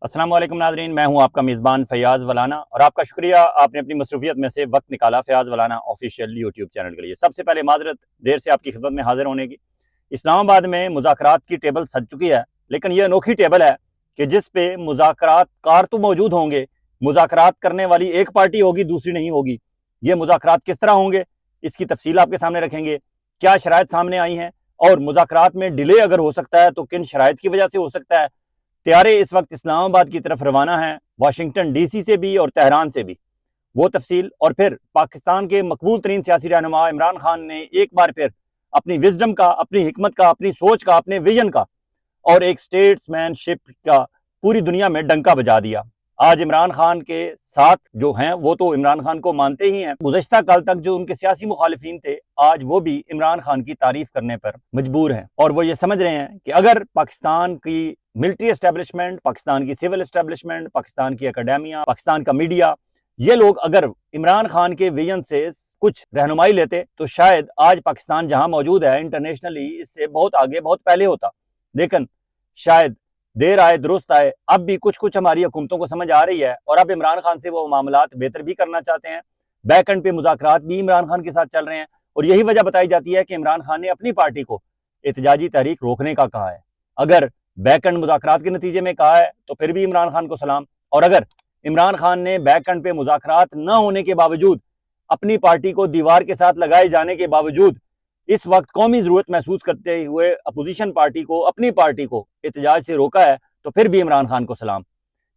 अस्सलाम वालेकुम नाज़रीन, मैं हूं आपका मेज़बान फ़याज़ वलाना और आपका शुक्रिया आपने अपनी मसरूफ़ियत में से वक्त निकाला फ़याज़ वलाना ऑफिशियल यूट्यूब चैनल के लिए। सबसे पहले माज़रत देर से आपकी खिदमत में हाज़िर होने की। इस्लामाबाद में मुज़ाकरात की टेबल सज चुकी है, लेकिन यह अनोखी टेबल है कि जिस पे मुज़ाकरात कार तो मौजूद होंगे, मुज़ाकरात करने वाली एक पार्टी होगी, दूसरी नहीं होगी। ये मुज़ाकरात किस तरह होंगे, इसकी तफसील आपके सामने रखेंगे। क्या शराइत सामने आई हैं और मुज़ाकरात में डिले अगर हो सकता है तो किन शराइत की वजह से हो सकता है। तैयारे इस वक्त इस्लामाबाद की तरफ रवाना हैं, वाशिंगटन डीसी से भी और तेहरान से भी। वो तफसील और फिर पाकिस्तान के मकबूल तरीन सियासी रहनुमा इमरान खान ने एक बार फिर अपनी विजडम का, अपनी हिकमत का, अपनी सोच का, अपने विजन का और एक स्टेट्समैनशिप का पूरी दुनिया में डंका बजा दिया। आज इमरान खान के साथ जो हैं वो तो इमरान खान को मानते ही हैं। गुज़श्ता कल तक जो उनके सियासी मुखालिफिन थे, आज वो भी इमरान खान की तारीफ करने पर मजबूर हैं और वो ये समझ रहे हैं कि अगर पाकिस्तान की मिलिट्री एस्टेब्लिशमेंट, पाकिस्तान की सिविल एस्टेब्लिशमेंट, पाकिस्तान की अकेडेमिया, पाकिस्तान का मीडिया, ये लोग अगर इमरान खान के विजन से कुछ रहनुमाई लेते तो शायद आज पाकिस्तान जहां मौजूद है इंटरनेशनली इससे बहुत आगे, बहुत पहले होता। लेकिन शायद देर आए दुरुस्त आए, अब भी कुछ कुछ हमारी हुकूमतों को समझ आ रही है और अब इमरान खान से वो मामलात बेहतर भी करना चाहते हैं। बैक एंड पे मुज़ाकरात भी इमरान खान के साथ चल रहे हैं और यही वजह बताई जाती है कि इमरान खान ने अपनी पार्टी को एहतजाजी तहरीक रोकने का कहा है। अगर बैक एंड मुज़ाकरात के नतीजे में कहा है तो फिर भी इमरान खान को सलाम, और अगर इमरान खान ने बैक एंड पे मुज़ाकरात न होने के बावजूद, अपनी पार्टी को दीवार के साथ लगाए जाने के बावजूद इस वक्त कौमी जरूरत महसूस करते हुए अपोजिशन पार्टी को, अपनी पार्टी को एहतजाज से रोका है, तो फिर भी इमरान खान को सलाम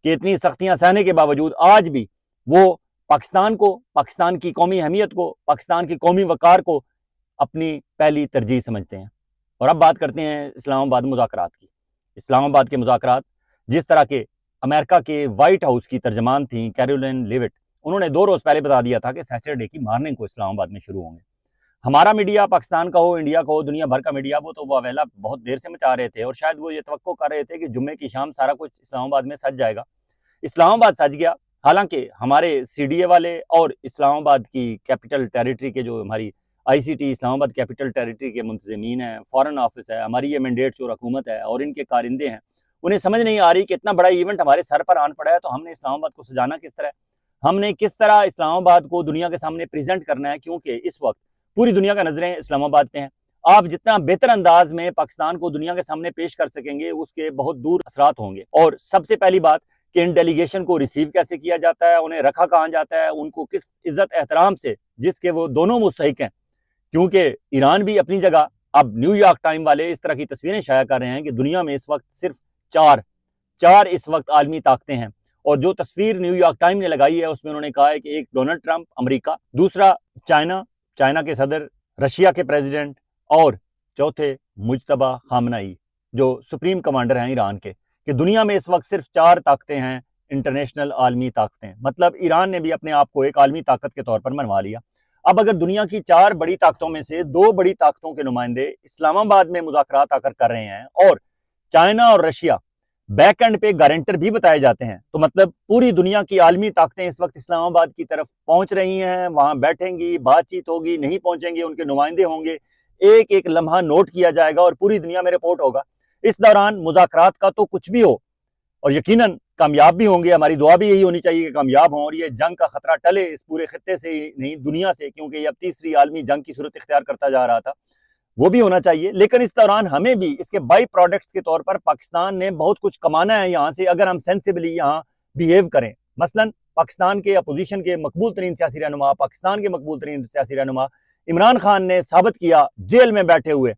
कि इतनी सख्तियां सहने के बावजूद आज भी वो पाकिस्तान को, पाकिस्तान की कौमी अहमियत को, पाकिस्तान की कौमी वकार को अपनी पहली तरजीह समझते हैं। और अब बात करते हैं इस्लामाबाद मुज़ाकरात की। इस्लामाबाद के मुज़ाकरात जिस तरह के अमेरिका के वाइट हाउस की तर्जमान थी कैरोलिन लेविट, उन्होंने 2 रोज़ पहले बता दिया था कि सैटरडे की मॉर्निंग को इस्लामाबाद में शुरू होंगे। हमारा मीडिया, पाकिस्तान का हो, इंडिया का हो, दुनिया भर का मीडिया, वो तो वावेला बहुत देर से मचा रहे थे और शायद वो ये तवक्को कर रहे थे कि जुम्मे की शाम सारा कुछ इस्लामाबाद में सज जाएगा। इस्लामाबाद सज गया। हालांकि हमारे सीडीए वाले और इस्लामाबाद की कैपिटल टेरिटरी के जो हमारी आईसीटी इस्लामाबाद कैपिटल टेरिटरी के मुंतज़मीन हैं, फॉरेन ऑफिस है, हमारी ये मैंडेट जो हुकूमत है और इनके कारिंदे हैं, उन्हें समझ नहीं आ रही कि इतना बड़ा इवेंट हमारे सर पर आन पड़ा है, तो हमने इस्लामाबाद को सजाना किस तरह, हमने किस तरह इस्लामाबाद को दुनिया के सामने प्रेजेंट करना है, क्योंकि इस वक्त पूरी दुनिया का नजरें इस्लामाबाद पे हैं। आप जितना बेहतर अंदाज में पाकिस्तान को दुनिया के सामने पेश कर सकेंगे, उसके बहुत दूर असरात होंगे। और सबसे पहली बात कि इन डेलीगेशन को रिसीव कैसे किया जाता है, उन्हें रखा कहाँ जाता है, उनको किस इज्जत एहतराम से, जिसके वो दोनों मुस्तहिक हैं। क्योंकि ईरान भी अपनी जगह, अब न्यूयॉर्क टाइम वाले इस तरह की तस्वीरें शाया कर रहे हैं कि दुनिया में इस वक्त सिर्फ चार इस वक्त आलमी ताकतें हैं। और जो तस्वीर न्यूयॉर्क टाइम ने लगाई है उसमें उन्होंने कहा है कि एक डोनाल्ड ट्रंप अमेरिका, दूसरा चाइना के सदर, रशिया के प्रेसिडेंट और चौथे मुजतबा खामनाई जो सुप्रीम कमांडर हैं ईरान के, कि दुनिया में इस वक्त सिर्फ 4 ताकतें हैं, इंटरनेशनल आलमी ताकतें। मतलब ईरान ने भी अपने आप को एक आलमी ताकत के तौर पर मनवा लिया। अब अगर दुनिया की 4 बड़ी ताकतों में से 2 बड़ी ताकतों के नुमाइंदे इस्लामाबाद में मुज़ाकरात आकर कर रहे हैं और चाइना और रशिया बैक एंड पे गारंटर भी बताए जाते हैं, तो मतलब पूरी दुनिया की आलमी ताकतें इस वक्त इस्लामाबाद की तरफ पहुंच रही हैं, वहां बैठेंगी, बातचीत होगी, नहीं पहुंचेंगे उनके नुमाइंदे होंगे, एक एक लम्हा नोट किया जाएगा और पूरी दुनिया में रिपोर्ट होगा। इस दौरान मुज़ाकरात का तो कुछ भी हो और यकीनन कामयाब भी होंगे, हमारी दुआ भी यही होनी चाहिए कि कामयाब हों और ये जंग का खतरा टले इस पूरे खत्ते से ही नहीं, दुनिया से, क्योंकि ये अब तीसरी आलमी जंग की सूरत इख्तियार करता जा रहा था, वो भी होना चाहिए। लेकिन इस दौरान हमें भी इसके बाई प्रोडक्ट्स के तौर पर पाकिस्तान ने बहुत कुछ कमाना है यहाँ से, अगर हम सेंसिबली यहाँ बिहेव करें। मसलन पाकिस्तान के अपोजिशन के मकबूल तरीन सियासी रहनुमा, पाकिस्तान के मकबूल तरीन सियासी रहनुमा इमरान खान ने साबित किया जेल में बैठे हुए।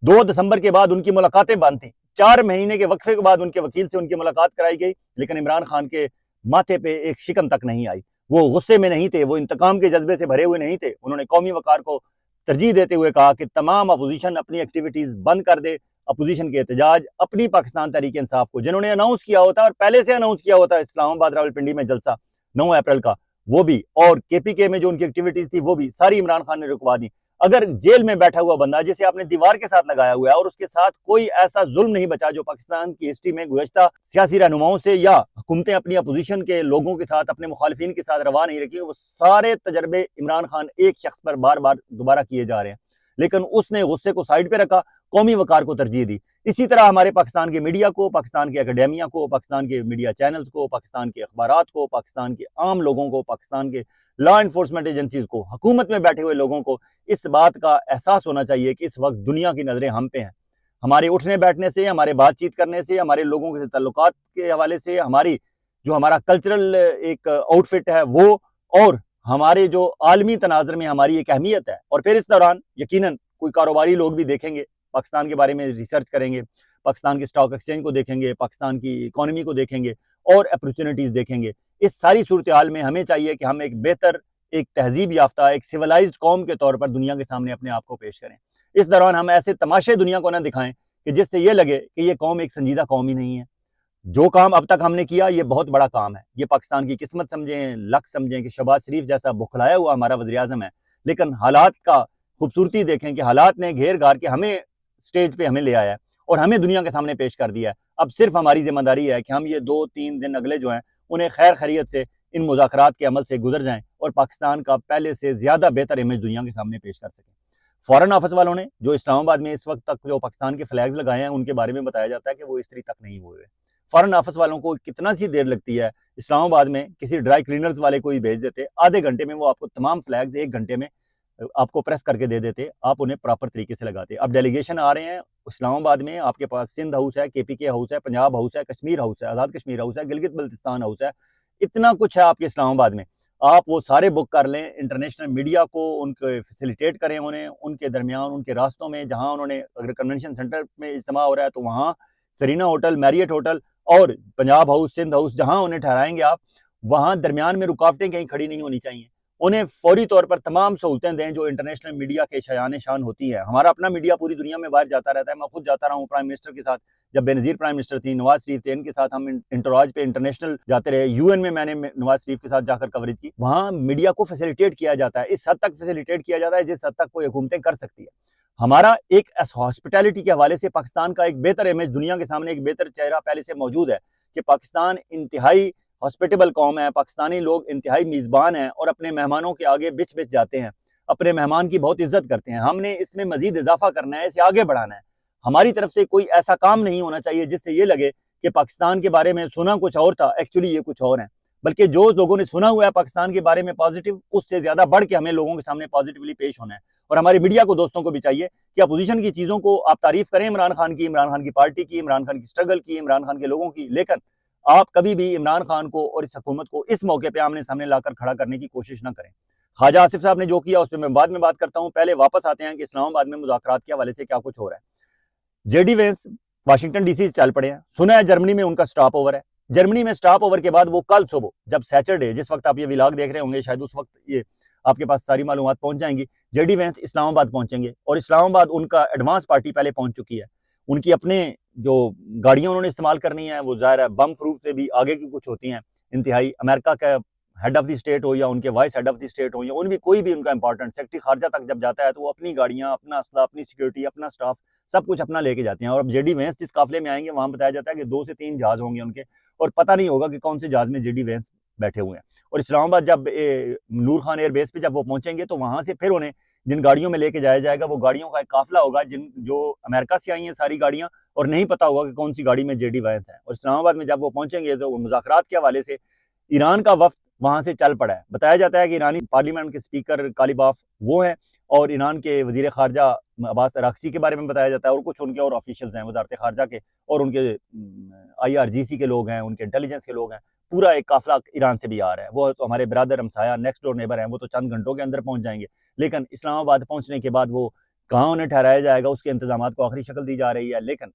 2 दिसंबर के बाद उनकी मुलाकातें बंद थी, 4 महीने के वक्फे के बाद उनके वकील से उनकी मुलाकात कराई गई, लेकिन इमरान खान के माथे पे एक शिकन तक नहीं आई। वो गुस्से में नहीं थे, वो इंतकाम के जज्बे से भरे हुए नहीं थे। उन्होंने कौमी वकार को तरजीह देते हुए कहा कि तमाम अपोजिशन अपनी एक्टिविटीज बंद कर दे, अपोजिशन के एहतजाज अपनी पाकिस्तान तहरीक इंसाफ को, जिन्होंने अनाउंस किया होता और पहले से अनाउंस किया होता इस्लामाबाद रावलपिंडी में जलसा 9 अप्रैल का, वो भी, और केपीके में जो उनकी एक्टिविटीज थी वो भी सारी इमरान खान ने रुकवा दी। अगर जेल में बैठा हुआ बंदा जिसे आपने दीवार के साथ लगाया हुआ है और उसके साथ कोई ऐसा जुल्म नहीं बचा जो पाकिस्तान की हिस्ट्री में गुज़श्ता सियासी रहनुमाओं से या हुकूमतें अपनी अपोजिशन के लोगों के साथ, अपने मुखालिफिन के साथ रवा नहीं रखी, वो सारे तजर्बे इमरान खान एक शख्स पर बार बार दोबारा किए जा रहे हैं। लेकिन उसने गुस्से को साइड पे रखा, कौमी वकार को तरजीह दी। इसी तरह हमारे पाकिस्तान के मीडिया को, पाकिस्तान के एकेडेमिया को, पाकिस्तान के मीडिया चैनल्स को, पाकिस्तान के अखबारात को, पाकिस्तान के आम लोगों को, पाकिस्तान के लॉ इन्फोर्समेंट एजेंसीज को, हुकूमत में बैठे हुए लोगों को इस बात का एहसास होना चाहिए कि इस वक्त दुनिया की नज़रें हम पे हैं। हमारे उठने बैठने से, हमारे बातचीत करने से, हमारे लोगों के ताल्लुकात के हवाले से, हमारा कल्चरल एक आउटफिट है वो, और हमारे जो आलमी तनाज़र में हमारी एक अहमियत है। और फिर इस दौरान यकीनन कोई कारोबारी लोग भी देखेंगे, पाकिस्तान के बारे में रिसर्च करेंगे, पाकिस्तान के स्टॉक एक्सचेंज को देखेंगे, पाकिस्तान की इकोनॉमी को देखेंगे और अपॉर्चुनिटीज़ देखेंगे। इस सारी सूरत हाल में हमें चाहिए कि हम एक बेहतर, एक तहजीब याफ्ता, एक सिविलाइज्ड कौम के तौर पर दुनिया के सामने अपने आप को पेश करें। इस दौरान हम ऐसे तमाशे दुनिया को ना दिखाएं कि जिससे ये लगे कि ये कौम एक संजीदा कौम ही नहीं है। जो काम अब तक हमने किया ये बहुत बड़ा काम है, ये पाकिस्तान की किस्मत समझें, लक समझें कि शहबाज शरीफ जैसा बुखलाया हुआ हमारा वज़ीर आज़म है, लेकिन हालात का खूबसूरती देखें कि हालात ने घेर घार के हमें स्टेज पे हमें ले आया है और हमें दुनिया के सामने पेश कर दिया है। अब सिर्फ हमारी जिम्मेदारी है कि हम ये 2-3 दिन अगले जो हैं उन्हें खैर खैरियत से इन मुज़ाकरात के अमल से गुजर जाएं और पाकिस्तान का पहले से ज़्यादा बेहतर इमेज दुनिया के सामने पेश कर सकें। फॉरेन ऑफिस वालों ने जो इस्लामाबाद में इस वक्त तक जो पाकिस्तान के फ्लैग्स लगाए हैं उनके बारे में बताया जाता है कि वो इस्त्री तक नहीं हुए। फॉरेन ऑफिस वालों को कितना सी देर लगती है, इस्लामाबाद में किसी ड्राई क्लीनर्स वाले को ही भेज देते, आधे घंटे में वो आपको तमाम फ्लैग्स 1 घंटे में आपको प्रेस करके दे देते, आप उन्हें प्रॉपर तरीके से लगाते। अब डेलीगेशन आ रहे हैं इस्लामाबाद में, आपके पास सिंध हाउस है, KPK हाउस है, पंजाब हाउस है, कश्मीर हाउस है, आज़ाद कश्मीर हाउस है, गिलगित बल्तिस्तान हाउस है, इतना कुछ है आपके इस्लामाबाद में। आप वो सारे बुक कर लें, इंटरनेशनल मीडिया को उनके फैसिलिटेट करें, उन्हें उनके दरमियान, उनके रास्तों में, जहाँ उन्होंने अगर कन्वेंशन सेंटर में इज्तिमा हो रहा है तो वहाँ सरीना होटल, मैरियट होटल और पंजाब हाउस, सिंध हाउस, जहाँ उन्हें ठहराएंगे आप, वहाँ दरमियान में रुकावटें कहीं खड़ी नहीं होनी चाहिए। उन्हें फौरी तौर पर तमाम सहूलतें दें जो इंटरनेशनल मीडिया के शायान शान होती है। हमारा अपना मीडिया पूरी दुनिया में बाहर जाता रहता है, मैं खुद जाता रहा हूँ प्राइम मिनिस्टर के साथ, जब बेनज़ीर प्राइम मिनिस्टर थी, नवाज शरीफ थे, इनके साथ हम इंटरॉज पे इंटरनेशनल जाते रहे। UN में मैंने नवाज शरीफ के साथ जाकर कवरेज की। वहाँ मीडिया को फैसिलिटेट किया जाता है, इस हद तक फैसिलिटेट किया जाता है जिस हद तक कोई हुकूमतें कर सकती है। हमारा एक हॉस्पिटैलिटी के हवाले से पाकिस्तान का एक बेहतर इमेज दुनिया के सामने, एक बेहतर चेहरा पहले से मौजूद है कि पाकिस्तान इंतहाई हॉस्पिटेबल कौम है, पाकिस्तानी लोग इंतहाई मेज़बान हैं और अपने मेहमानों के आगे बिच बिच जाते हैं, अपने मेहमान की बहुत इज्जत करते हैं। हमने इसमें मजीद इजाफा करना है, इसे आगे बढ़ाना है। हमारी तरफ से कोई ऐसा काम नहीं होना चाहिए जिससे ये लगे कि पाकिस्तान के बारे में सुना कुछ और था, एक्चुअली ये कुछ और है। बल्कि जो लोगों ने सुना हुआ है पाकिस्तान के बारे में पॉजिटिव, उससे ज्यादा बढ़ के हमें लोगों के सामने पॉजिटिवली पेश होना है। और हमारे मीडिया को, दोस्तों को भी चाहिए कि अपोजिशन की चीजों को आप तारीफ करें, इमरान खान की पार्टी की, इमरान खान की स्ट्रगल की, इमरान खान के लोगों की, लेकिन आप कभी भी इमरान खान को और इस हुकूमत को इस मौके पे आमने सामने लाकर खड़ा करने की कोशिश ना करें। ख्वाजा आसिफ साहब ने जो किया उस पर मैं बाद में बात करता हूं, पहले वापस आते हैं कि इस्लामाबाद में मुज़ाकरात के हवाले से क्या कुछ हो रहा है। JD वेंस वाशिंगटन DC से चल पड़े हैं, सुना है जर्मनी में उनका स्टॉप ओवर है। जर्मनी में स्टॉप ओवर के बाद वो कल सुबह, जब सैटरडे, जिस वक्त आप ये व्लॉग देख रहे होंगे शायद उस वक्त ये आपके पास सारी मालूमात पहुंच जाएंगी, JD वेंस इस्लामाबाद पहुंचेंगे और इस्लामाबाद उनका एडवांस पार्टी पहले पहुंच चुकी है। उनकी अपने जो गाड़ियां उन्होंने इस्तेमाल करनी है वो ज़ाहिर है बम प्रूफ से भी आगे की कुछ होती हैं, इंतहाई। अमेरिका का हेड ऑफ द स्टेट हो या उनके vice head of the state हो या उन भी कोई भी उनका इंपॉर्टेंट सेक्रेटरी खारजा तक जब जाता है तो वो अपनी गाड़ियां, अपना असला, अपनी सिक्योरिटी, अपना स्टाफ सब कुछ अपना लेके जाते हैं। और अब JD वेंस जिस काफिले में आएंगे वहां बताया जाता है कि 2 से 3 जहाज होंगे उनके, और पता नहीं होगा कि कौन से जहाज में JD वेंस बैठे हुए हैं। और इस्लामाबाद जब नूर खान एयरबेस पे जब वो पहुंचेंगे तो वहां से फिर उन्हें जिन गाड़ियों में लेके जाया जाएगा वो गाड़ियों का एक काफिला होगा, जो अमेरिका से आई हैं सारी गाड़ियां, और नहीं पता होगा कि कौन सी गाड़ी में JD वेंस है। और इस्लामाबाद में जब वो पहुंचेंगे तो मुज़ाकरात के हवाले से ईरान का वफ्द वहां से चल पड़ा है। बताया जाता है कि ईरानी पार्लियामेंट के स्पीकर कालिबाफ वो हैं और ईरान के वजीर खारजा अब्बास अरागची के बारे में बताया जाता है, और कुछ उनके और ऑफिशियल्स हैं वजारत खारजा के, और उनके IRGC के लोग हैं, उनके इंटेलिजेंस के लोग हैं। पूरा एक काफिला ईरान से भी आ रहा है। वो तो हमारे ब्रदर हमसाया नेक्स्ट डोर नेबर हैं, वो तो चंद घंटों के अंदर पहुंच जाएंगे। लेकिन इस्लामाबाद पहुंचने के बाद वो कहाँ उन्हें ठहराया जाएगा उसके इंतजाम को आखिरी शक्ल दी जा रही है। लेकिन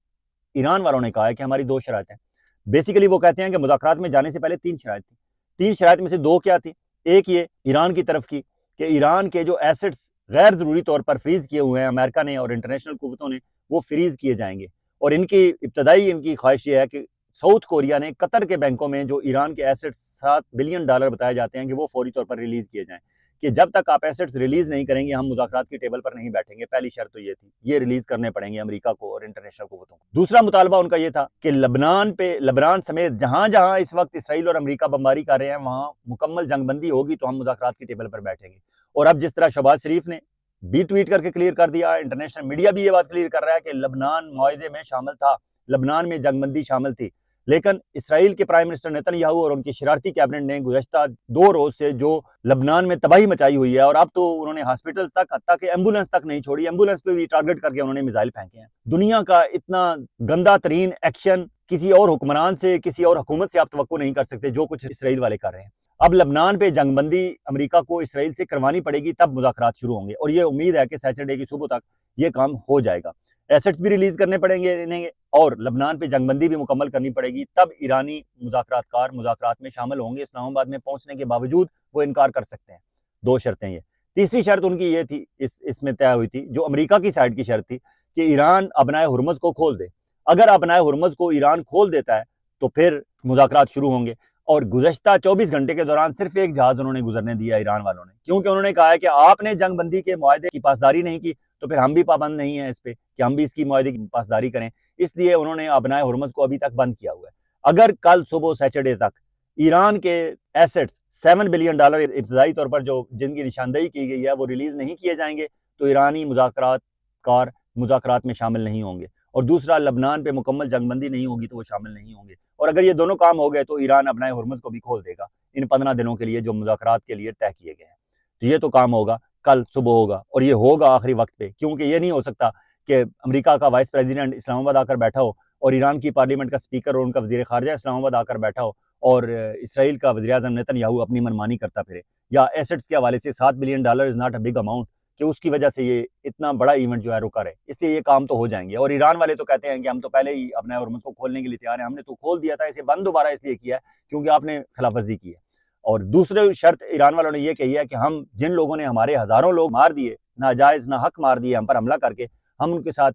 ईरान वालों ने कहा है कि हमारी 2 शरायतें हैं। बेसिकली वो कहते हैं कि मुज़ाकरात में जाने से पहले 3 शराइत थी। 3 शराइत में से 2 क्या थी? एक ये ईरान की तरफ की कि ईरान के जो एसेट्स गैर ज़रूरी तौर पर फ्रीज किए हुए हैं अमेरिका ने और इंटरनेशनल कुव्वतों ने, वो फ्रीज किए जाएंगे। और इनकी इब्तदाई इनकी ख्वाहिश ये है कि साउथ कोरिया ने कतर के बैंकों में जो ईरान के एसेट्स $7 बिलियन बताए जाते हैं कि वो फौरी तौर पर रिलीज किए जाएं, कि जब तक आप एसेट्स रिलीज नहीं करेंगे हम मुज़ाकरात की टेबल पर नहीं बैठेंगे। पहली शर्त तो ये थी, ये रिलीज करने पड़ेंगे अमेरिका को और इंटरनेशनल कुव्वतों को। दूसरा मुतालबा उनका ये था कि लबनान समेत जहां जहां इस वक्त इसराइल और अमेरिका बमबारी कर रहे हैं वहां मुकम्मल जंगबंदी होगी तो हम मुज़ाकरात की टेबल पर बैठेंगे। और अब जिस तरह शहबाज शरीफ ने भी ट्वीट करके क्लियर कर दिया, इंटरनेशनल मीडिया भी ये बात क्लियर कर रहा है कि लबनान मुआहदे में शामिल था, लबनान में जंगबंदी शामिल थी। लेकिन इसराइल के प्राइम मिनिस्टर नेतन्याहू और उनकी शरारती कैबिनेट ने गुज़श्ता 2 रोज से जो लबनान में तबाही मचाई हुई है, और अब तो उन्होंने हॉस्पिटल्स तक, हत्ता कि एम्बुलेंस तक नहीं छोड़ी, एम्बुलेंस पे भी टारगेट करके उन्होंने मिसाइल फेंके हैं। दुनिया का इतना गंदा तरीन एक्शन किसी और हुक्मरान से, किसी और हुकूमत से आप तवक्को नहीं कर सकते, जो कुछ इसराइल वाले कर रहे हैं। अब लबनान पे जंगबंदी अमेरिका को इसराइल से करवानी पड़ेगी, तब मुज़ाकरात शुरू होंगे, और ये उम्मीद है कि सैटरडे की सुबह तक ये काम हो जाएगा। एसेट्स भी रिलीज करने पड़ेंगे इन्हें, और लबनान पे जंगबंदी भी मुकम्मल करनी पड़ेगी, तब ईरानी मुज़ाकरातकार मुज़ाकरात में शामिल होंगे। इस्लामाबाद में पहुंचने के बावजूद वो इनकार कर सकते हैं। 2 शर्तें ये। तीसरी शर्त उनकी ये थी, इसमें तय हुई थी, जो अमेरिका की साइड की शर्त थी, कि ईरान अपनाए हुर्मुज़ को खोल दे। अगर अपनाए हुर्मुज़ को ईरान खोल देता है तो फिर मुज़ाकरात शुरू होंगे। और गुज़श्ता 24 घंटे के दौरान सिर्फ एक जहाज उन्होंने गुजरने दिया ईरान वालों ने, क्योंकि उन्होंने कहा है कि आपने जंगबंदी के मुआहदे की पासदारी नहीं की, तो फिर हम भी पाबंद नहीं है इस पे कि हम भी इसकी मुआहदे की पासदारी करें। इसलिए उन्होंने अपनाए हुर्मुज़ को अभी तक बंद किया हुआ है। अगर कल सुबह सैटरडे तक ईरान के एसेट्स $7 बिलियन इब्तदाई तौर पर जो जिनकी निशानदेही की गई है वो रिलीज नहीं किए जाएंगे, तो ईरानी मुज़ाकरातकार मुज़ाकरात में शामिल नहीं होंगे। और दूसरा, लबनान पे मुकम्मल जंगबंदी नहीं होगी तो वो शामिल नहीं होंगे। और अगर ये दोनों काम हो गए तो ईरान अपनाए हुर्मुज़ को भी खोल देगा इन 15 दिनों के लिए जो मुज़ाकरात के लिए तय किए गए हैं। तो ये तो काम होगा, कल सुबह होगा, और ये होगा आखिरी वक्त पे, क्योंकि ये नहीं हो सकता कि अमेरिका का वाइस प्रेसिडेंट इस्लामाबाद आकर बैठा हो, और ईरान की पार्लियामेंट का स्पीकर और उनका वज़ीर ख़ारिजा इस्लामाबाद आकर बैठा हो, और इसराइल का वज़ीर-ए-आज़म नेतन्याहू अपनी मनमानी करता फिरे। या एसेट्स के हवाले से $7 billion is not a big amount, कि उसकी वजह से ये इतना बड़ा इवेंट जो है रुका रहे। इसलिए ये काम तो हो जाएंगे। और ईरान वाले तो कहते हैं कि हम तो पहले ही अपने हुर्मुज़ को खोलने के लिए तैयार हैं, हमने तो खोल दिया था, इसे बंद दोबारा इसलिए किया है क्योंकि आपने खिलाफवर्जी की है। और दूसरी शर्त ईरान वालों ने ये कही है कि हम जिन लोगों ने हमारे हज़ारों लोग मार दिए, नाजायज़ नाहक मार दिए हम पर हमला करके, हम उनके साथ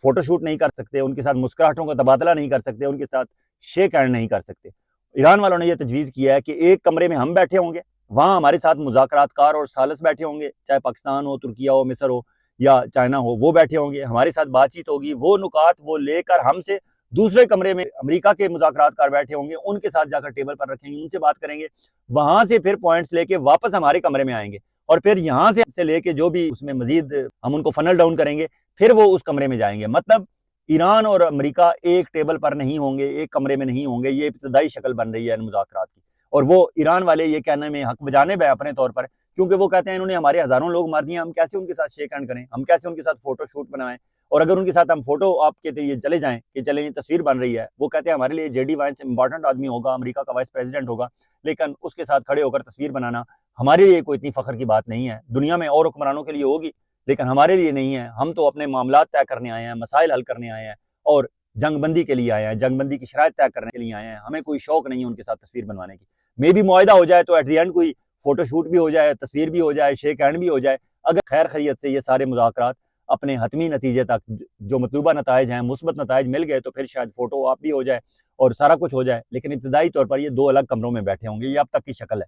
फोटोशूट नहीं कर सकते, उनके साथ मुस्कुराहटों का तबादला नहीं कर सकते, उनके साथ शेक हैंड नहीं कर सकते। ईरान वालों ने यह तजवीज़ किया है कि एक कमरे में हम बैठे होंगे, वहाँ हमारे साथ मुज़ाकरातकार और सालिस बैठे होंगे, चाहे पाकिस्तान हो, तुर्किया हो, मिस्र हो या चाइना हो, वो बैठे होंगे, हमारे साथ बातचीत होगी, वो नुकात वो लेकर हमसे दूसरे कमरे में अमेरिका के मुज़ाकरातकार बैठे होंगे, उनके साथ जाकर टेबल पर रखेंगे, उनसे बात करेंगे, वहाँ से फिर पॉइंट्स लेके वापस हमारे कमरे में आएंगे, और फिर यहाँ से लेके जो भी उसमें मजीद हम उनको फनल डाउन करेंगे, फिर वो उस कमरे में जाएंगे। मतलब ईरान और अमेरिका एक टेबल पर नहीं होंगे, एक कमरे में नहीं होंगे। ये इब्तदाई शक्ल बन रही है इन मुज़ाकरात की, और वो ईरान वाले ये कहने में हक बजानिब है अपने तौर पर, क्योंकि वो कहते हैं इन्होंने हमारे हज़ारों लोग मार दिए, हम कैसे उनके साथ शेक हैंड करें, हम कैसे उनके साथ फोटो शूट बनाएं, और अगर उनके साथ हम फोटो आपके लिए चले जाएं कि चलें ये तस्वीर बन रही है, वो कहते हैं हमारे लिए जेडी वांस इंपॉर्टेंट आदमी होगा, अमेरिका का वाइस प्रेसिडेंट होगा, लेकिन उसके साथ खड़े होकर तस्वीर बनाना हमारे लिए कोई इतनी फ़ख्र की बात नहीं है। दुनिया में और हुक्मरानों के लिए होगी, लेकिन हमारे लिए नहीं है। हम तो अपने मामलात तय करने आए हैं, मसाइल हल करने आए हैं, और जंगबंदी के लिए आए हैं, जंगबंदी की शराइत तय करने के लिए आए हैं। हमें कोई शौक नहीं है उनके साथ तस्वीर बनवाने की। मे भी मुआहिदा हो जाए तो एट द एंड कोई फोटोशूट भी हो जाए, तस्वीर भी हो जाए, शेक हैंड भी हो जाए। अगर खैर खैरियत से ये सारे मुज़ाकरात अपने हतमी नतीजे तक जो मतलूबा नताइज हैं, मुस्बत नताइज मिल गए, तो फिर शायद फोटो आप भी हो जाए और सारा कुछ हो जाए। लेकिन इब्तदाई तौर पर ये 2 अलग कमरों में बैठे होंगे, ये अब तक की शक्ल है।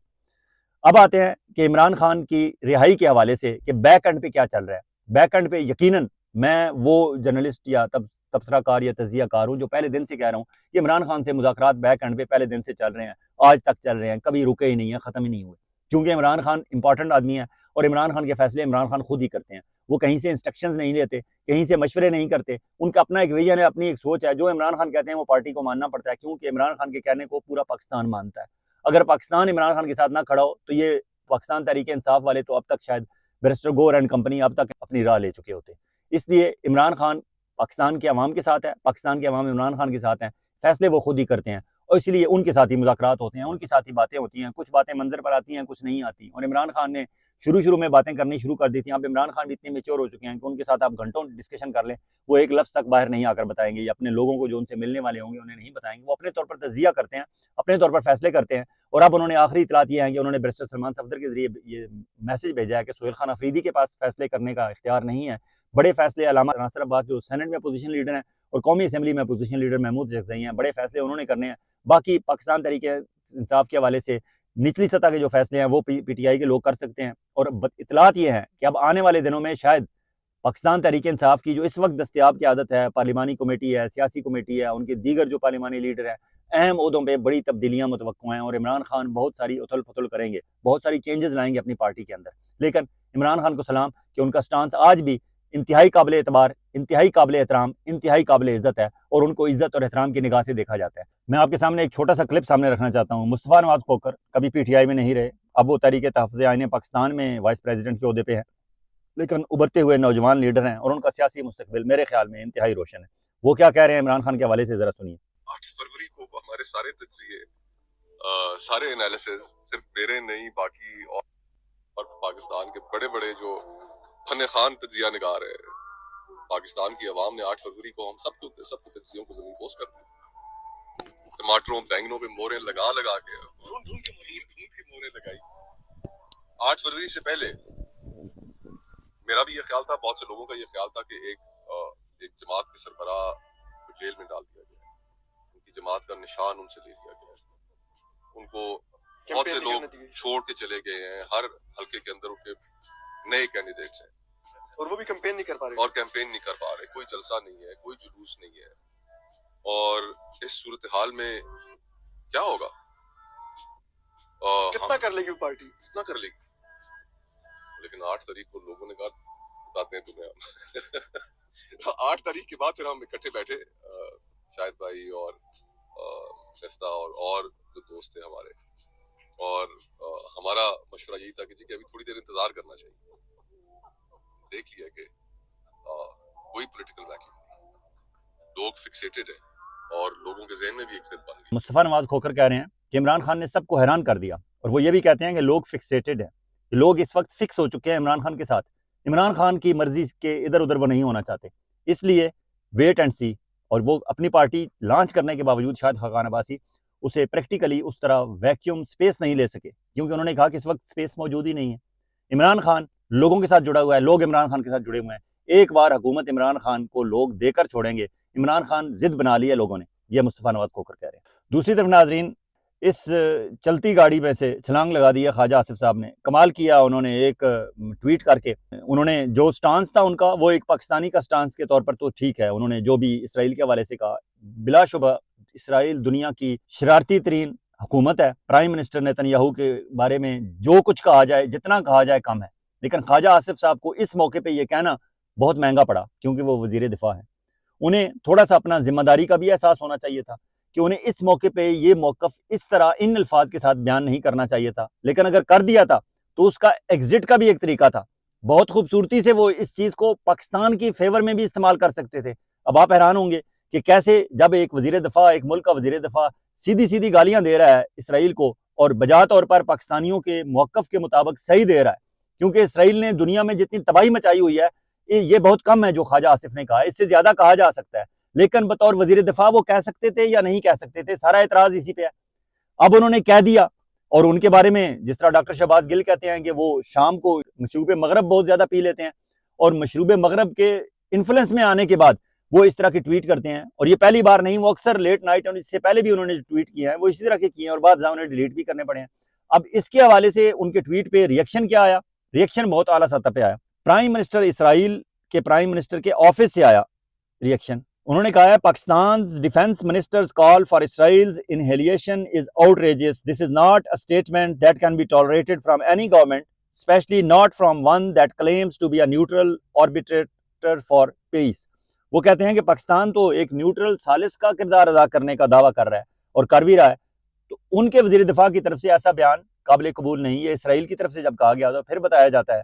अब आते हैं कि इमरान खान की रिहाई के हवाले से कि बैक एंड पे क्या चल रहा है। बैक एंड पे यकीनन मैं वो जर्नलिस्ट या तबसराकार या तजियाकार हूँ जो पहले दिन से कह रहा हूँ कि इमरान खान से मुज़ाकरात बैक एंड पे पहले दिन से चल रहे हैं, आज तक चल रहे हैं, कभी रुके ही नहीं है, ख़त्म ही नहीं हुए। क्योंकि इमरान खान इंपॉर्टेंट आदमी है, और इमरान खान के फैसले इमरान खान खुद ही करते हैं। वो कहीं से इंस्ट्रक्शंस नहीं लेते, कहीं से मशवरे नहीं करते। उनका अपना एक विजन है, अपनी एक सोच है। जो इमरान खान कहते हैं वो पार्टी को मानना पड़ता है, क्योंकि इमरान खान के कहने को पूरा पाकिस्तान मानता है। अगर पाकिस्तान इमरान खान के साथ ना खड़ा हो तो ये पाकिस्तान तहरीक इंसाफ वाले तो अब तक शायद बैरिस्टर गौहर एंड कंपनी अब तक अपनी राह ले चुके होते। इसलिए इमरान खान पाकिस्तान के अवाम के साथ है, पाकिस्तान के अवाम इमरान खान के साथ हैं, फैसले वो खुद ही करते हैं, और इसलिए उनके साथ ही मुज़ाकरात होते हैं, उनके साथ ही बातें होती हैं। कुछ बातें मंजर पर आती हैं, कुछ नहीं आती। और इमरान खान ने शुरू में बातें करनी शुरू कर दी थी। अब इमरान खान भी इतने मेच्योर हो चुके हैं कि उनके साथ आप घंटों डिस्कशन कर लें, वो एक लफ्ज़ तक बाहर नहीं आकर बताएंगे, या अपने लोगों को जो उनसे मिलने वाले होंगे उन्हें नहीं बताएंगे। वो अपने तौर पर तजिया करते हैं, अपने तौर पर फैसले करते हैं। और अब उन्होंने आखिरी इतलात ये है कि उन्होंने बैरिस्टर सलमान सफदर के जरिए ये मैसेज भेजा है कि सोहेल खान अफरीदी के पास फैसले करने का इख्तियार नहीं है। बड़े फैसले अल्लामा नासिर अब्बास जो सेनेट में अपोजिशन लीडर हैं और कौमी असम्बली में अपोजिशन लीडर महमूद जगज़ई हैं, बड़े फैसले उन्होंने करने हैं। बाकी पाकिस्तान तहरीक इंसाफ के हवाले से निचली सतह के जो फैसले हैं वो पीटीआई के लोग कर सकते हैं। और इतलात ये है कि अब आने वाले दिनों में शायद पाकिस्तान तहरीक इंसाफ की जो इस वक्त दस्तयाब की आदत है, पार्लिमानी कमेटी है, सियासी कमेटी है, उनके दीगर जो पार्लिमानी लीडर हैं, अहम ओहदों पे बड़ी तब्दीलियां मुतवक्को हैं, और इमरान खान बहुत सारी उथल पुथल करेंगे, बहुत सारी चेंजेस लाएंगे अपनी पार्टी के अंदर। लेकिन इमरान खान को सलाम कि उनका स्टांस आज भी इंतहाई काबिल एतबार, इंतहाई काबिल एहतराम, इंतहाई काबिल इज़्ज़त है और उनको इज़्ज़त और एहतराम की निगाह से देखा जाता है। मैं आपके सामने एक छोटा सा क्लिप सामने रखना चाहता हूँ। मुस्तफ़ा नवाज़ खोखर कभी पीटीआई में नहीं रहे, अब वो तहरीक तहफ़्फ़ुज़ आईन पाकिस्तान में वाइस प्रेसिडेंट के ओहदे पे हैं, लेकिन उभरते हुए नौजवान लीडर हैं और उनका सियासी मुस्तकबिल मेरे ख्याल में इंतहाई रोशन है। वो क्या कह रहे हैं इमरान खान के हवाले से ज़रा सुनिए। 8 फरवरी को हमारे सारे तज्जिए, सारे एनालिसिस, सिर्फ मेरे नहीं बाकी और पाकिस्तान के बड़े बड़े जो फन खान तज्जिया निगार है, पाकिस्तान की आवाम ने 8 फरवरी को हम सबके तज्जियों को जमीन पोस्ट कर दी। टमाटरों बैंगनों पे मोहरें लगा लगा के ढूंढ के मोहरें लगाई। 8 फरवरी से पहले मेरा भी ये ख्याल था, बहुत से लोगों का ये ख्याल था कि एक जमात के सरबराह को जेल में डाल दिया गया, उनकी जमात का निशान उनसे ले लिया गया, उनको बहुत से लोग छोड़ के चले गए हैं, हर हल्के के अंदर उनके नए कैंडिडेट्स हैं और वो भी कैंपेन नहीं कर पा रहे कोई जलसा नहीं है, कोई जुलूस नहीं है। और इस सूरत हाल में क्या होगा? कितना कर लेगी पार्टी, कितना कर लेगी, लेकिन 8 तारीख को लोगों ने कहा बताते हैं तुम्हें हम। तो 8 तारीख के बाद फिर हम इकट्ठे बैठे, शाहिद भाई और शेफ्ता और जो दोस्त थे हमारे, और हमारा मशवरा यही था कि अभी थोड़ी देर इंतजार करना चाहिए। देख लिया कि कोई पॉलिटिकल वैक्यूम नहीं, लोग फिक्सेटेड है और लोगों के ज़हन में भी एक जिद बन गई। मुस्तफ़ा नवाज़ खोखर कह रहे हैं कि इमरान खान ने सबको हैरान कर दिया और वो ये भी कहते हैं कि लोग फिक्सेटेड हैं, लोग इस वक्त फिक्स हो चुके हैं इमरान खान के साथ। इमरान खान की मर्जी के इधर उधर वो नहीं होना चाहते, इसलिए वेट एंड सी। और वो अपनी पार्टी लॉन्च करने के बावजूद शायद खाकान अब्बासी उसे प्रैक्टिकली उस तरह वैक्यूम स्पेस नहीं ले सके, क्योंकि उन्होंने कहा कि इस वक्त स्पेस मौजूद ही नहीं है। इमरान खान लोगों के साथ जुड़ा हुआ है, लोग इमरान खान के साथ जुड़े हुए हैं। एक बार हुकूमत इमरान खान को लोग देकर छोड़ेंगे, इमरान खान जिद बना ली है लोगों ने, यह मुस्तफ़ा नवाज़ खोखर कह रहे हैं। दूसरी तरफ नाजरीन, इस चलती गाड़ी में से छलांग लगा दी है ख्वाजा आसिफ साहब ने, कमाल किया उन्होंने एक ट्वीट करके। उन्होंने जो स्टांस था उनका, वो एक पाकिस्तानी का स्टांस के तौर पर तो ठीक है, उन्होंने जो भी इसराइल के हवाले से कहा, बिलाशुबा इसराइल दुनिया की शरारती तरीन हुकूमत है। प्राइम मिनिस्टर नेतन्याहू के बारे में जो कुछ कहा जाए, जितना कहा जाए कम है, लेकिन ख्वाजा आसिफ साहब को इस मौके पर यह कहना बहुत महंगा पड़ा, क्योंकि वो वजीर दिफा है। उन्हें थोड़ा सा अपना जिम्मेदारी का भी एहसास होना चाहिए था कि उन्हें इस मौके पे ये मौकफ इस तरह इन अल्फाज के साथ बयान नहीं करना चाहिए था, लेकिन अगर कर दिया था तो उसका एग्जिट का भी एक तरीका था। बहुत खूबसूरती से वो इस चीज़ को पाकिस्तान की फेवर में भी इस्तेमाल कर सकते थे। अब आप हैरान होंगे कि कैसे जब एक वजीर दफा, एक मुल्क का वजीर दफा सीधी सीधी गालियां दे रहा है इसराइल को, और बजा तौर पर पाकिस्तानियों के मौकफ के मुताबिक सही दे रहा है, क्योंकि इसराइल ने दुनिया में जितनी तबाही मचाई हुई है ये बहुत कम है जो ख्वाजा आसिफ ने कहा, इससे ज्यादा कहा जा सकता है, लेकिन बतौर वजीर दिफा वो कह सकते थे या नहीं कह सकते थे, सारा एतराज इसी पे है। अब उन्होंने कह दिया, और उनके बारे में जिस तरह डॉक्टर शहबाज गिल कहते हैं कि वो शाम को मशरूब मगरब बहुत ज्यादा पी लेते हैं, और मशरूब मगरब के इन्फ्लुएंस में आने के बाद वो इस तरह के ट्वीट करते हैं। और ये पहली बार नहीं, वो अक्सर लेट नाइट, और इससे पहले भी उन्होंने ट्वीट किए हैं वो इसी तरह के किए हैं, और बाद उन्हें डिलीट भी करने पड़े हैं। अब इसके हवाले से उनके ट्वीट पे रिएक्शन क्या आया? रिएक्शन बहुत आला सतह पे आया। प्राइम मिनिस्टर इसराइल के प्राइम मिनिस्टर के ऑफिस से आया रिएक्शन। उन्होंने कहा है, Pakistan defence minister's call for Israel's annihilation is outrageous, this is not a statement that can be tolerated from any government, specially not from one that claims to be a neutral arbitrator for peace. वो कहते हैं कि पाकिस्तान तो एक neutral सालिस का किरदार अदा करने का दावा कर रहा है और कर भी रहा है, तो उनके वजीर दिफा की तरफ से ऐसा बयान काबिल कबूल नहीं। ये इसराइल की तरफ से जब कहा गया तो फिर बताया जाता है,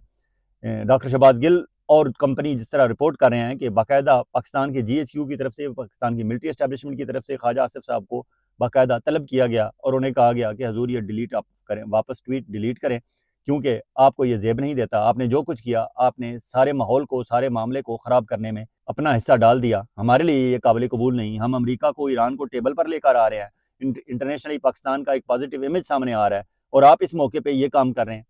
डॉक्टर शहबाज गिल और कंपनी जिस तरह रिपोर्ट कर रहे हैं कि बाकायदा पाकिस्तान के GSU की तरफ से, पाकिस्तान की मिलिट्री एस्टैब्लिशमेंट की तरफ से ख्वाजा आसिफ साहब को बाकायदा तलब किया गया और उन्हें कहा गया कि हजूर ये डिलीट आप करें, वापस ट्वीट डिलीट करें, क्योंकि आपको ये जेब नहीं देता, आपने जो कुछ किया आपने सारे माहौल को, सारे मामले को ख़राब करने में अपना हिस्सा डाल दिया, हमारे लिए ये काबिल कबूल नहीं। हम अमेरिका को, ईरान को टेबल पर लेकर आ रहे हैं, इंटरनेशनली पाकिस्तान का एक पॉजिटिव इमेज सामने आ रहा है, और आप इस मौके पर ये काम कर रहे हैं।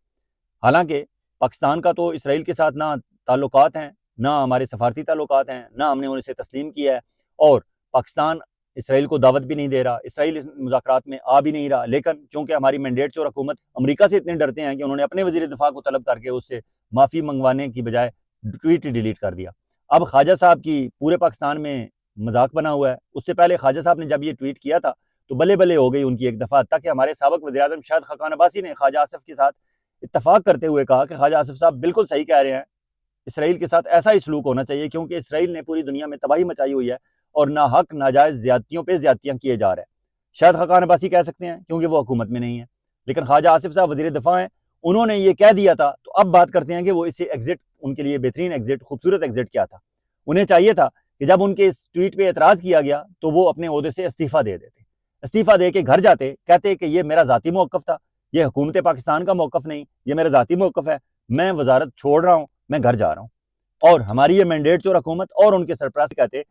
हालांकि पाकिस्तान का तो इसराइल के साथ ना ताल्लुकात हैं, ना हमारे सफारती ताल्लुकात हैं, ना हमने उन्हें तस्लीम किया है, और पाकिस्तान इसराइल को दावत भी नहीं दे रहा, इसराइल इस मुज़ाकरात में आ भी नहीं रहा। लेकिन चूंकि हमारी मैंडेट और हुकूमत अमेरिका से इतने डरते हैं कि उन्होंने अपने वजीर दिफा को तलब करके उससे माफ़ी मंगवाने की बजाय ट्वीट डिलीट कर दिया। अब ख्वाजा साहब की पूरे पाकिस्तान में मजाक बना हुआ है। उससे पहले ख्वाजा साहब ने जब ये ट्वीट किया था तो बल्ले बल्ले हो गई उनकी एक दफ़ा, तक कि हमारे साबिक वज़ीर-ए-आज़म शायद खाकान अब्बासी ने ख्वाजा आसिफ के साथ इत्तफाक करते हुए कहा कि ख्वाजा आसिफ साहब बिल्कुल सही कह रहे हैं, इसराइल के साथ ऐसा ही सलूक होना चाहिए, क्योंकि इसराइल ने पूरी दुनिया में तबाही मचाई हुई है और नाहक नाजायज़ ज़्यादतियों पे ज़्यादतियाँ किए जा रहे हैं। शायद खाकान अब्बासी कह सकते हैं क्योंकि वो हुकूमत में नहीं है, लेकिन ख्वाजा आसिफ साहब वज़ीर दिफा हैं, उन्होंने ये कह दिया था। तो अब बात करते हैं कि वो इसे एग्जिट, उनके लिए बेहतरीन एग्जिट, खूबसूरत एग्जिट क्या था। उन्हें चाहिए था कि जब उनके इस ट्वीट पे एतराज़ किया गया तो वो अपने ओहदे से इस्तीफ़ा दे देते, इस्तीफ़ा दे के घर जाते, कहते कि ये मेरा ज़ाती मौक़िफ़ था, ये हुकूमत पाकिस्तान का मौक़िफ़ नहीं, ये मेरा ज़ाती मौक़िफ़ है, मैं वजारत छोड़ रहा हूँ, मैं घर जा रहा हूँ। और हमारी ये मैंडेट जो हुकूमत और उनके सरपरस्त कहते,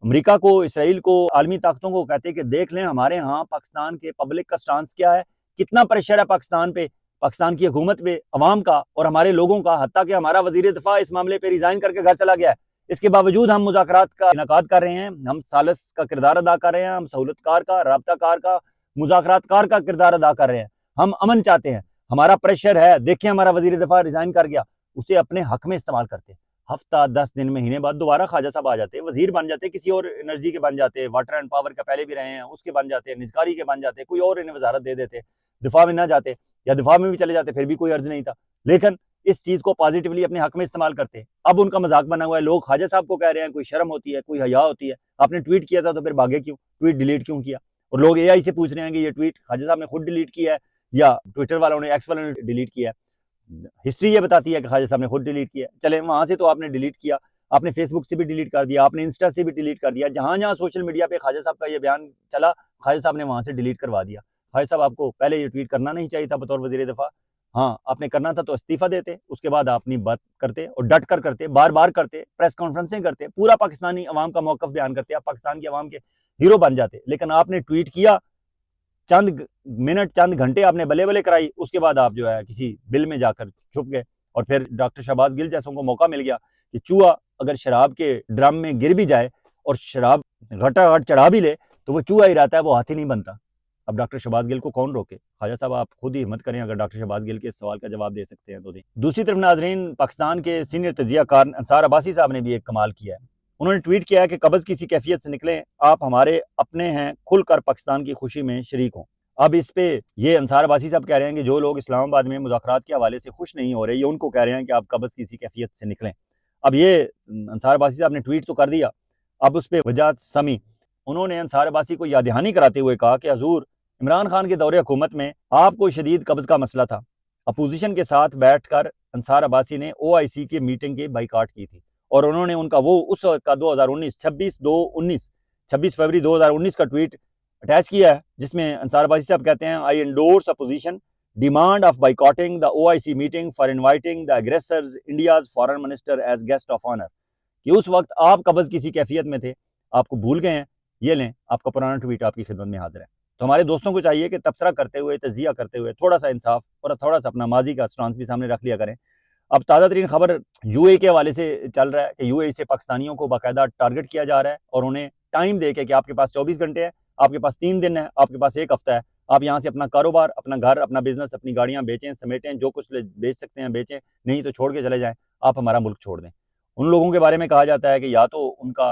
अमेरिका को, इसराइल को, आलमी ताकतों को कहते कि देख लें हमारे यहाँ पाकिस्तान के पब्लिक का स्टांस क्या है, कितना प्रेशर है पाकिस्तान पे, पाकिस्तान की हुकूमत पे, अवाम का और हमारे लोगों का। हत्ता कि हमारा वज़ीर दिफा इस मामले पे रिज़ाइन करके घर चला गया है। इसके बावजूद हम मुज़ाकरात का इनेकाद कर रहे हैं, हम सालिस का किरदार अदा कर रहे हैं, हम सहूलतकार का, राब्ताकार का, मुज़ाकरातकार का किरदार अदा कर रहे हैं, हम अमन चाहते हैं, हमारा प्रेशर है। देखिए हमारा वज़ीर दिफा रिज़ाइन कर गया, उसे अपने हक में इस्तेमाल करते। हफ्ता 10 दिन महीने बाद दोबारा ख्वाजा साहब आ जाते, वजीर बन जाते, किसी और एनर्जी के बन जाते, वाटर एंड पावर का पहले भी रहे हैं उसके बन जाते, निजकारी के बन जाते, कोई और इन्हें वजारत दे देते, दिफा में ना जाते या दिफा में भी चले जाते फिर भी कोई अर्ज नहीं था, लेकिन इस चीज को पॉजिटिवली अपने हक में इस्तेमाल करते। अब उनका मजाक बना हुआ है, लोग ख्वाजा साहब को कह रहे हैं कोई शर्म होती है, कोई हया होती है, आपने ट्वीट किया था तो फिर भागे क्यों, ट्वीट डिलीट क्यों किया। और लोग एआई से पूछ रहे हैं कि ये ट्वीट ख्वाजा साहब ने खुद डिलीट किया है या ट्विटर वालों ने, एक्स वालों ने डिलीट किया है। हिस्ट्री ये बताती है कि ख्वाजा साहब ने खुद डिलीट किया। चले वहां से तो आपने डिलीट किया, आपने फेसबुक से भी डिलीट कर दिया, आपने इंस्टा से भी डिलीट कर दिया, जहां जहां सोशल मीडिया पे ख्वाजा साहब का ये बयान चला, ख्वाजा साहब ने वहां से डिलीट करवा दिया। ख्वाजा साहब आपको पहले ये ट्वीट करना नहीं चाहिए था बतौर वजीर दिफा, हाँ आपने करना था तो इस्तीफा देते, उसके बाद आप अपनी बात करते और डट कर करते, बार बार करते, प्रेस कॉन्फ्रेंसें करते, पूरा पाकिस्तानी अवाम का मौकफ बयान करते, आप पाकिस्तान की अवाम के हीरो बन जाते। लेकिन आपने ट्वीट किया, चंद मिनट चंद घंटे आपने बले बले कराई, उसके बाद आप जो है किसी बिल में जाकर छुप गए। और फिर डॉक्टर शहबाज गिल जैसों को मौका मिल गया कि चूहा अगर शराब के ड्रम में गिर भी जाए और शराब घटाघट चढ़ा भी ले तो वो चूहा ही रहता है, वो हाथी नहीं बनता। अब डॉक्टर शहबाज गिल को कौन रोके। ख्वाजा साहब आप खुद ही हिम्मत करें, अगर डॉक्टर शहबाज गिल के इस सवाल का जवाब दे सकते हैं तो दें। दूसरी तरफ नाजरीन, पाकिस्तान के सीनियर तजियाकार अंसार अब्बासी साहब ने भी एक कमाल किया है। उन्होंने ट्वीट किया है कि कब्ज़ किसी कैफियत से निकलें, आप हमारे अपने हैं, खुलकर पाकिस्तान की खुशी में शरीक हों। अब इस पे ये अंसार अब्बासी साहब कह रहे हैं कि जो लोग इस्लामाबाद में मुज़ाकरात के हवाले से खुश नहीं हो रहे, ये उनको कह रहे हैं कि आप कब्ज़ किसी कैफियत से निकलें। अब ये अंसार अब्बासी साहब ने ट्वीट तो कर दिया, अब उस पर वजाहत समी, उन्होंने अंसार अब्बासी को याद दहानी कराते हुए कहा कि हजूर इमरान खान के दौरे हुकूमत में आपको शदीद कब्ज़ का मसला था, अपोजिशन के साथ बैठकर अंसार अब्बासी ने OIC की मीटिंग के बाइकाट की थी और उन्होंने उनका वो उस वक्त का 2019 26 फरवरी 2019 का ट्वीट अटैच किया है, जिसमें अंसार अब्बासी साहब कहते हैं, I endorse opposition demand of boycotting the OIC meeting for inviting the aggressors India's foreign minister as guest of honour. कि उस वक्त आप कब्ज़ किसी कैफियत में थे, आपको भूल गए हैं, ये लें आपका पुराना ट्वीट आपकी खिदमत में हाजिर है। तो हमारे दोस्तों को चाहिए कि तबसरा करते हुए, तजिया करते हुए थोड़ा सा इंसाफ और थोड़ा सा अपना माजी का स्टांस भी सामने रख लिया करें। अब ताज़ा तरीन खबर UAE के हवाले से चल रहा है कि UAE से पाकिस्तानियों को बाकायदा टारगेट किया जा रहा है और उन्हें टाइम दे के कि आपके पास 24 घंटे है, आपके पास 3 दिन है, आपके पास 1 हफ्ता है, आप यहाँ से अपना कारोबार, अपना घर, अपना बिजनेस, अपनी गाड़ियाँ बेचें, समेटें, जो कुछ बेच सकते हैं बेचें, नहीं तो छोड़ के चले जाएं, आप हमारा मुल्क छोड़ दें। उन लोगों के बारे में कहा जाता है कि या तो उनका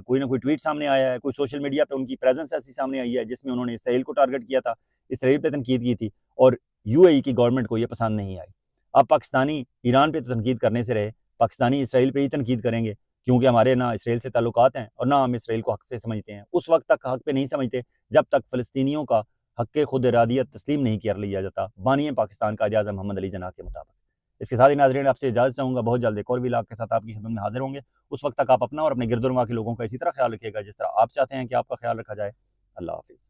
कोई ना कोई ट्वीट सामने आया है, कोई सोशल मीडिया पे उनकी प्रेजेंस ऐसी सामने आई है जिसमें उन्होंने इसराइल को टारगेट किया था, इसराइल पे तनकीद की थी और UAE की गवर्नमेंट को ये पसंद नहीं आई। अब पाकिस्तानी ईरान पे तो तनकीद करने से रहे, पाकिस्तानी इसराइल पे ही तनकीद करेंगे, क्योंकि हमारे ना इसराइल से ताल्लुकात हैं और ना हम इसराइल को हक पे समझते हैं। उस वक्त तक हक पे नहीं समझते जब तक फ़लस्तीनियों का हक खुद इरादियत तस्लीम नहीं कर लिया जाता, बानी पाकिस्तान का कायद-ए-आज़म मोहम्मद अली जिन्नाह के मुताबिक। इसके साथ ही नाज़रीन आपसे इजाज़त चाहूँगा, बहुत जल्द एक और व्लॉग के साथ आपकी खिदमत में हाजिर होंगे। उस वक्त तक आप अपना और अपने गिरदोनवा के लोगों का इसी तरह ख्याल रखिएगा जिस तरह आप चाहते हैं कि आपका ख्याल रखा जाए। अल्लाह हाफ़िज़।